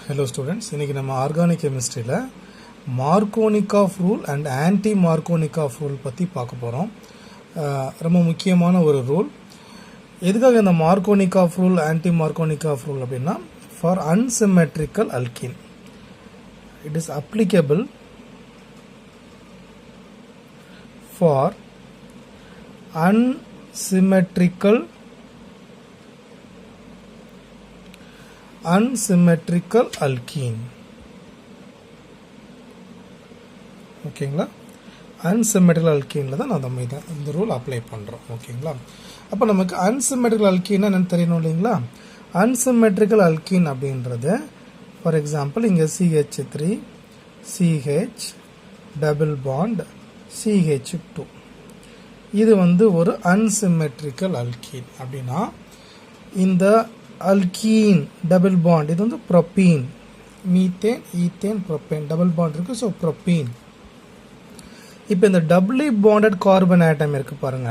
Hello students, இன்னைக்கு நம்ம organic கெமிஸ்ட்ரியில் Markovnikov rule and anti Markovnikov rule பற்றி பார்க்க போகிறோம். ரொம்ப முக்கியமான ஒரு ரூல். எதுக்காக இந்த Markovnikov rule anti Markovnikov rule அப்படின்னா, for unsymmetrical alkene it is applicable for unsymmetrical alkene. ஓகேங்களா? அன்சிமெட்ரிக்கல் அல்கீனில் தான் நம்ம இந்த ரூல் அப்ளை பண்ணுறோம். ஓகேங்களா? அப்போ நமக்கு அன்சிமெட்ரிக்கல் அல்கீன் என்னன்னு தெரியணும் இல்லைங்களா? அன்சிமெட்ரிக்கல் அல்கீன் அப்படின்றது, ஃபார் எக்ஸாம்பிள் இங்கே CH3 CH double bond CH2, இது ஒரு அன்சிமெட்ரிக்கல் அல்கீன். அப்படின்னா இந்த அல்கீன் டபுள் பாண்ட் இது propene, methane ethane propane double bond இருக்கு. So propene. இப்போ இந்த டபுளி பாண்டட் கார்பன் ஆட்டம் இருக்கு பாருங்க,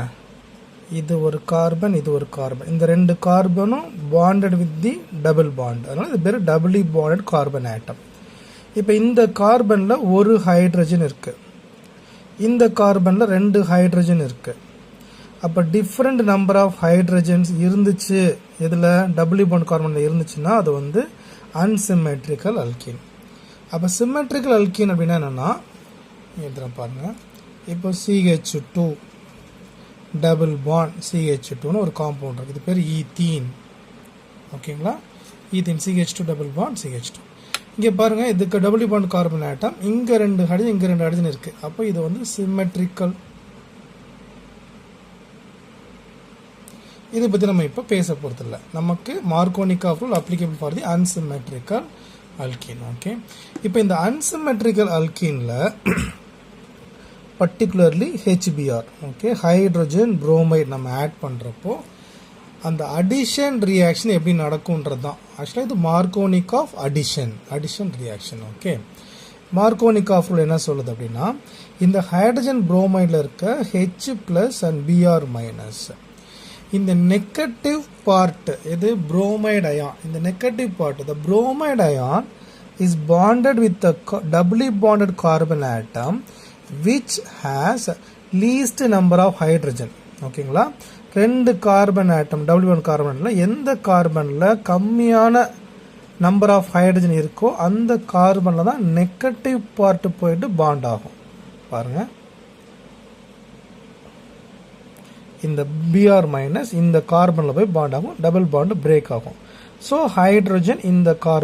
இது ஒரு கார்பன் இது ஒரு கார்பன், இந்த ரெண்டு கார்பனும் bonded with the double bond, அதனால இது பேர் டபுளி பாண்டட் கார்பன் ஆட்டம். இப்போ இந்த கார்பனில் ஒரு ஹைட்ரஜன் இருக்கு, இந்த கார்பனில் ரெண்டு ஹைட்ரஜன் இருக்கு. அப்போ டிஃப்ரெண்ட் நம்பர் ஆஃப் ஹைட்ரஜன்ஸ் இருந்துச்சு, இதில் டபுளி பாண்ட் கார்பனில் இருந்துச்சுன்னா அது அன்சிமெட்ரிக்கல் அல்கீன். அப்போ சிமெட்ரிக்கல் அல்கீன் அப்படின்னா என்னென்னா, எழுதுகிறேன் பாருங்கள். இப்போ CH2 டபுள் பாண்ட் CH2ன்னு ஒரு காம்பவுண்ட் இருக்குது, இது பேர் ஈத்தீன். ஓகேங்களா? Ethene CH2 double bond CH2. இங்கே பாருங்கள், இதுக்கு டபுள் பாண்ட் கார்பன் ஆட்டம், இங்கே ரெண்டு ஹைட்ரஜன் இங்கே ரெண்டு ஹைட்ரஜன் இருக்குது. அப்போ இது சிமெட்ரிக்கல். இதை பற்றி நம்ம இப்போ பேச போகிறதில்ல. நமக்கு Markovnikov rule applicable for the unsymmetrical alkene. Okay, இப்போ இந்த அன்சிமெட்ரிக்கல் அல்கீனில் particularly HBr, okay, hydrogen bromide நம்ம ஆட் பண்ணுறப்போ அந்த அடிஷன் ரியாக்ஷன் எப்படி நடக்கும்ன்றது தான் ஆக்சுவலாக இது Markovnikov addition reaction. Okay, Markovnikov rule என்ன சொல்லுது அப்படின்னா, இந்த ஹைட்ரஜன் புரோமைடில் இருக்க H+ அண்ட் Br-, இந்த நெகட்டிவ் பார்ட் இது புரோமைடு அயான், இந்த negative part the bromide ion is bonded with the doubly bonded carbon atom which has least number of hydrogen. ஓகேங்களா? ரெண்டு கார்பன் ஆட்டம் டபுள் பாண்ட் கார்பன்ல எந்த கார்பன்ல கம்மியான number of hydrogen இருக்கோ அந்த கார்பன்ல தான் நெகட்டிவ் பார்ட் போயிட்டு பாண்ட் ஆகும். பாருங்க, இந்த Br- இந்த கார்பன்ல போய் பாண்ட் ஆகும், டபுள் பாண்ட் பிரேக் ஆகும். ஸோ ஹைட்ரோஜன் இந்த கார்பன்